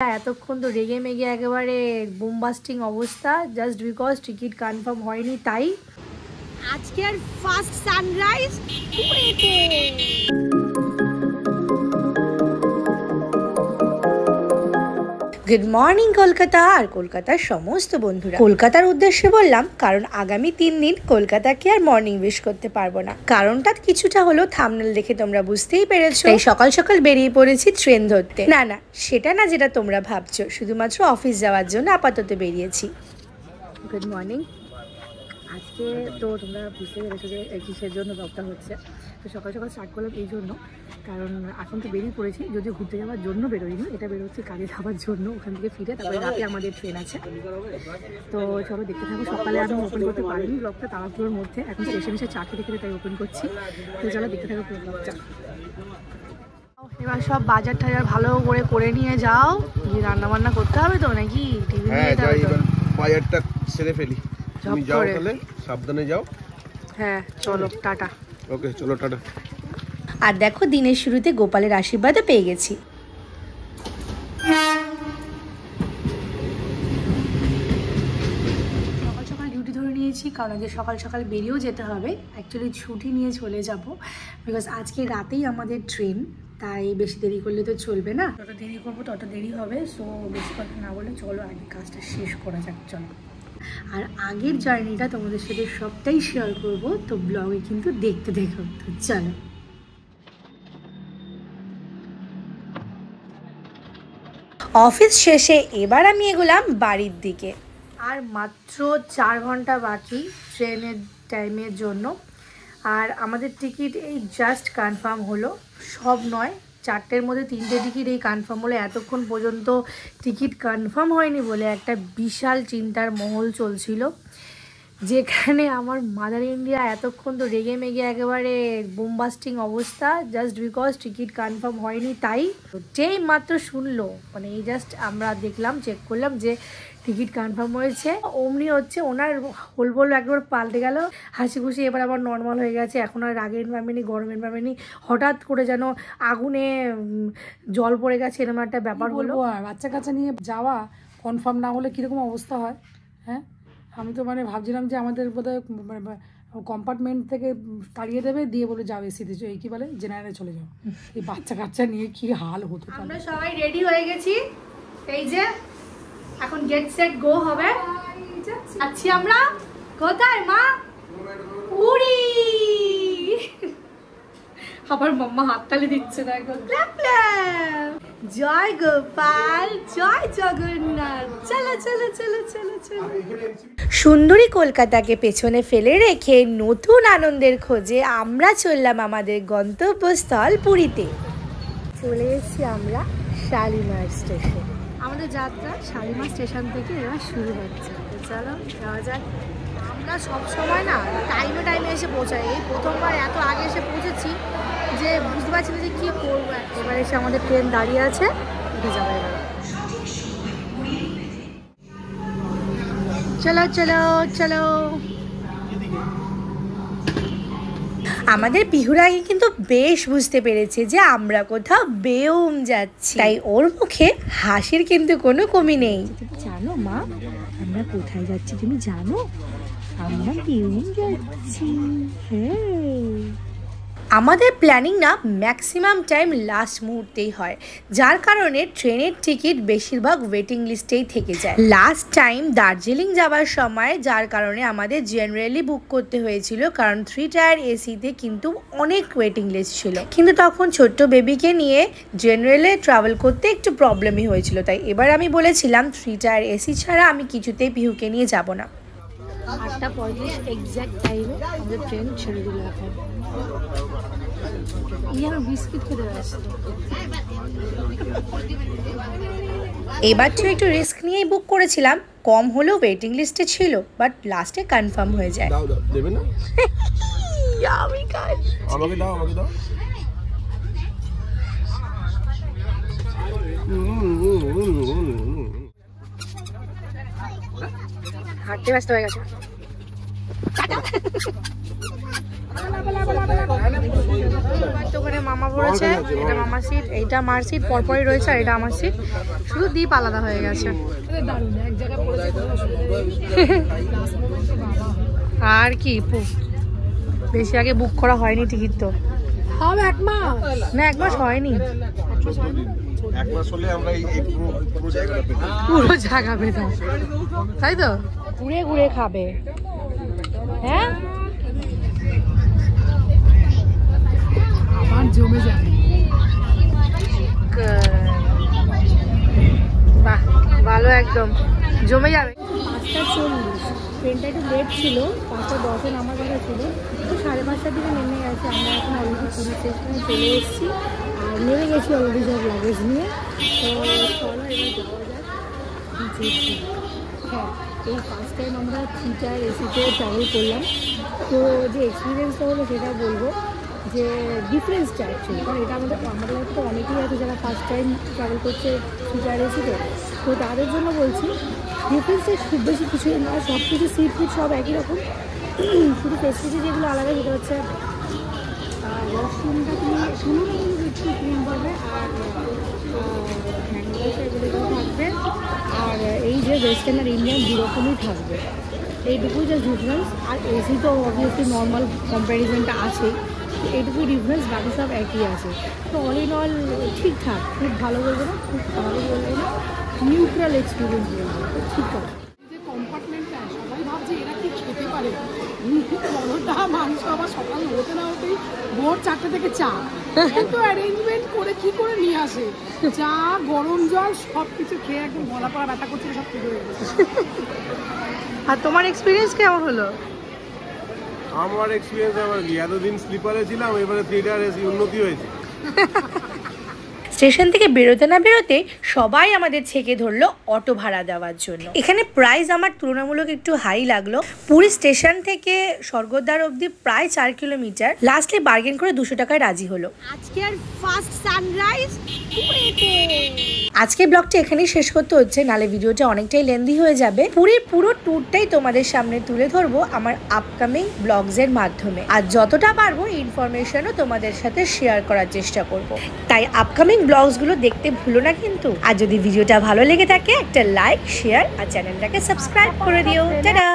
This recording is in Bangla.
এতক্ষণ তো রেগে মেগে একেবারে বোমবাস্টিং অবস্থা, জাস্ট বিকজ টিকিট কনফার্ম হয়নি। তাই আজকের ফার্স্ট সানরাইজ কুয়েটে। গুড মর্নিং কলকাতা আর কলকাতার সমস্ত বন্ধুরা। কলকাতার উদ্দেশ্যে বললাম কারণ আগামী 3 দিন কলকাতাকে আর মর্নিং উইশ করতে পারবো না। কারণটা কিছুটা হলো থাম্বনেল দেখে তোমরা বুঝতেই পেরেছো। এই সকাল সকাল বেরিয়ে পড়েছি ট্রেন ধরতে। না সেটা না যেটা তোমরা ভাবছো, শুধুমাত্র অফিস যাওয়ার জন্য আপাতত বেরিয়েছি। Good morning. আজকে তো তোমরা বুঝতে পেরেছো যে কিসের জন্য ব্লগটা হচ্ছে। তো সকাল সকাল স্টার্ট করলাম এই জন্য, কারণ এখন তো বেরিয়ে পড়েছি, যদিও ঘুরতে যাওয়ার জন্য বেরোইনি, এটা বেরোচ্ছি কাজে যাওয়ার জন্য। ওখান থেকে ফিরে তারপরে রাতে আমাদের ট্রেন আছে। তো চলো দেখতে থাকো। সকালে আমি ওপেন করতে পারিনি ব্লগটা তাড়াহুড়োর মধ্যে, এখন স্টেশনে এসে চা খেতে খেতে তাই ওপেন করছি। তো চলো দেখতে থাকো পুরো ব্লগটা। এবার সব বাজার টাজার ভালো করে নিয়ে যাও। রান্না বান্না করতে হবে তো নাকি? টিভি নিয়ে বাজারটা সেরে ফেলি। তুমি যাও তাহলে, সাবধানে যাও। হ্যাঁ চলো, টাটা। ওকে চলো, টাটা। আর দেখো দিনের শুরুতে গোপালের আশীর্বাদও পেয়ে গেছি। সকাল সকাল ডিউটি ধরে নিয়েছি, কারণ আজকে সকাল সকাল বেরিয়েও যেতে হবে। অ্যাকচুয়ালি ছুটি নিয়ে চলে যাব, বিকজ আজকে রাতেই আমাদের ট্রেন। তাই বেশি দেরি করলে তো চলবে না, যত দেরি করবো তত দেরি হবে। সো বেশি কথা না বলে চলো আগে কাজটা শেষ করা যাক। চলো, আর আগের জার্নিটা তোমাদের সাথে সবটাই শেয়ার করব, তো ব্লগে কিন্তু দেখতে দেখো। তো চলো। অফিস শেষে এবার আমি এগোলাম বাড়ির দিকে। আর মাত্র 4 ঘন্টা বাকি ট্রেনের টাইমের জন্য। আর আমাদের টিকিট এই জাস্ট কনফার্ম হলো, সব নয়, 4টের মধ্যে 3টে টিকিট এই কনফার্ম হলো। এতক্ষণ পর্যন্ত টিকিট কনফার্ম হয়নি বলে একটা বিশাল চিন্তার মহল চলছিল, যেখানে আমার মাদার ইন্ডিয়া এতক্ষণ তো রেগে মেগে একেবারে বোমবাস্টিং অবস্থা, জাস্ট বিকজ টিকিট কনফার্ম হয়নি। তাই যেই মাত্র শুনলো, মানে এই জাস্ট আমরা দেখলাম, চেক করলাম যে টিকিট কনফার্ম হয়েছে, অমনি হচ্ছে ওনার হোলবোল একবার পাল্টে গেল। হাসি খুশি এবার আবার নর্মাল হয়ে গেছে। এখন আর রাগের নামেনি, গরমের নামেনি, হঠাৎ করে যেন আগুনে জল পড়ে গেছে, এরকম একটা ব্যাপার হলো। আর বাচ্চা কাচ্চা নিয়ে যাওয়া কনফার্ম না হলে কীরকম অবস্থা হয়। হ্যাঁ, আমি তো মানে ভাবছিলাম যে আমাদের বোধহয় কম্পার্টমেন্ট থেকে তাড়িয়ে দেবে, দিয়ে বলে যাও এসিতে, এই কী বলে জেনারেলে চলে যাও। এই বাচ্চা কাচ্চা নিয়ে কী হাল হতো। আমরা সবাই রেডি হয়ে গেছি, এই যে এখন গেট সেট গো হবে। আছি আমরা কোথায় মা? উড়ি। আবার মাম্মা হাততালি দিচ্ছে, দেখো। জয় গোপাল, জয় জগন্নাথ। চলো চলো চলো চলো চলো। সুন্দরী কলকাতাকে পেছনে ফেলে রেখে নতুন আনন্দের খোঁজে আমরা চললাম আমাদের গন্তব্যস্থল পুরীতে। চলে এসেছি আমরা শালিমার স্টেশন। আমাদের যাত্রা শালিমার স্টেশন থেকে এবার শুরু হচ্ছে। চলো যাওয়া যাক। আমরা সবসময় না টাইমে এসে পৌঁছাই, এই প্রথমবার এত আগে এসে পৌঁছেছি যে বুঝতে পারছি না যে কী করবো। এবার এসে আমাদের ট্রেন দাঁড়িয়ে আছে, উঠে যাবো এবার। চলো চলো চলো। আমাদের পিহুর আগে কিন্তু বেশ বুঝতে পেরেছে যে আমরা কোথাও বেউম যাচ্ছি, তাই ওর মুখে হাসির কিন্তু কোনো কমি নেই। তুমি জানো মা আমরা কোথায় যাচ্ছি? তুমি জানো আমরা বেউম যাচ্ছি। হ্যাঁ, আমাদের প্ল্যানিং না ম্যাক্সিমাম টাইম লাস্ট মুহূর্তেই হয়, যার কারণে ট্রেনের টিকিট বেশিরভাগ ওয়েটিং লিস্টেই থেকে যায়। লাস্ট টাইম দার্জিলিং যাওয়ার সময় যার কারণে আমাদের জেনারেলি বুক করতে হয়েছিল, কারণ 3 টায়ার এসিতে কিন্তু অনেক ওয়েটিং লিস্ট ছিল। কিন্তু তখন ছোট্ট বেবিকে নিয়ে জেনারেলে ট্রাভেল করতে একটু প্রবলেমই হয়েছিল, তাই এবার আমি বলেছিলাম 3 টায়ার এসি ছাড়া আমি কিছুতেই পিহুকে নিয়ে যাব না। 8:35 এক্স্যাক্ট টাইমে আমাদের ট্রেন ছেড়ে দিল। এখন বিস্কিট খেতে আসছে। এবার তো একটু রিস্ক নিয়েই বুক করেছিলাম, কম হলেও ওয়েটিং লিস্টে ছিল, বাট লাস্টে কনফার্ম হয়ে যায়। দাও দাও, দেবে না? আমি কাজ আমাকে দাও, আমাকে দাও। হাঁটতে ব্যস্ত হয়ে গেছে। ওখানে মামা পড়েছে, এটা মামার সিট, এইটা মার সিট, পরপরই রয়েছে, আর এটা আমার সিট, শুধু দ্বীপ আলাদা হয়ে গেছে। আর কি বেশি আগে বুক করা হয়নি টিকিট, তো হবে 1 মাস না, 1 মাস হয়নি, 1 মাস হলে আমরা এই পুরো জায়গাটা পেতাম, পুরো জায়গা পেতাম, তাই তো ঘুরে ঘুরে খাবে। হ্যাঁ আবার জমে যাবে। বাহ ভালো, একদম জমে যাবে। 5:40, ট্রেনটা একটু লেট ছিল, 5:10 নামার কথা ছিল, তো 5:30টার দিকে নেমে গেছে। আমরা এখন অলরেডি পুরী স্টেশনে চলে এসেছি, আর নেমে গেছি অলরেডি সব লাগেজ নিয়ে। তো চলো এবার যাওয়া যাক। হ্যাঁ, এই ফার্স্ট টাইম আমরা 3টার এসিতে ট্রাভেল করলাম, তো যে এক্সপিরিয়েন্সটা হলো সেটা বলবো, যে ডিফারেন্সটা অ্যাকচুয়ালি, কারণ এটা আমাদের মধ্যে তো অনেকেই আছে যারা ফার্স্ট টাইম ট্রাভেল করছে 3টার এসিতে, তো তাদের জন্য বলছি ডিফারেন্সটা খুব বেশি কিছুই না, সব কিছু সিট ফিট সব একই রকম, শুধু ফেসিলিটি যেগুলো আলাদা সেটা হচ্ছে ওয়াশরুমটা তুমি একটু ক্লিন করবে, আর হ্যান্ডওয়াশ থাকবে, আর এই যে ওয়েস্টার্ন আর ইন্ডিয়ান দুরকমই থাকবে, এইটুকুই জাস্ট ডিফারেন্স। আর এসি তো অবভিয়াসলি নর্মাল কম্প্যারিজনটা আছে, এইটুকুই ডিফারেন্স, বাকি সব একই আছে। তো অল ইন অল ঠিকঠাক, খুব ভালো বলবো না, খুব ভালো বলবো না, নিউট্রাল এক্সপিরিয়েন্স বলবো, তো ঠিক আছে। যে কম্পার্টমেন্টটা সবাই ভাবছে এরা কি খেতে পারে, পরোটা মাংস, আবার সকাল হতে না হতেই ভোর 4টে থেকে চা, এত অ্যারেঞ্জমেন্ট করে কি করে নিয়ে আসে, চা গরম জল সব কিছু খেয়ে একদম গলা পড়া ব্যথা করছে, সব ঠিক হয়ে গেছে। আর তোমার এক্সপিরিয়েন্স কেমন হলো? আমার এক্সপিরিয়েন্স, আমার এতদিন স্লিপারে ছিলাম, এবারে 3টার এসি উন্নতি হয়েছে। স্টেশন থেকে বেরোতে না বেরোতে সবাই আমাদের ছেকে ধরলো অটো ভাড়া দেওয়ার জন্য। এখানে প্রাইস আমার তুলনামূলক একটু হাই লাগলো। পুরী স্টেশন থেকে স্বর্গদ্বার অবধি প্রায় 4 কিলোমিটার। লাস্টে বার্গেন করে 200 টাকায় রাজি হলো। আজকে আর ফার্স্ট সানরাইজ পুরীতে। আজকে ব্লগটা এখানেই শেষ করতে হচ্ছে, নালে ভিডিওটা অনেকটাই লেন্দি হয়ে যাবে। পুরীর পুরো ট্যুরটাই তোমাদের সামনে তুলে ধরবো আমার আপকামিং ব্লগসের মাধ্যমে, আর যতটা পারবো ইনফরমেশনও তোমাদের সাথে শেয়ার করার চেষ্টা করব। তাই আপকামিং ব্লগসগুলো দেখতে ভুলো না কিন্তু। আর যদি ভিডিওটা ভালো লেগে থাকে একটা লাইক, শেয়ার আর চ্যানেলটাকে সাবস্ক্রাইব করে দিও। টাটা।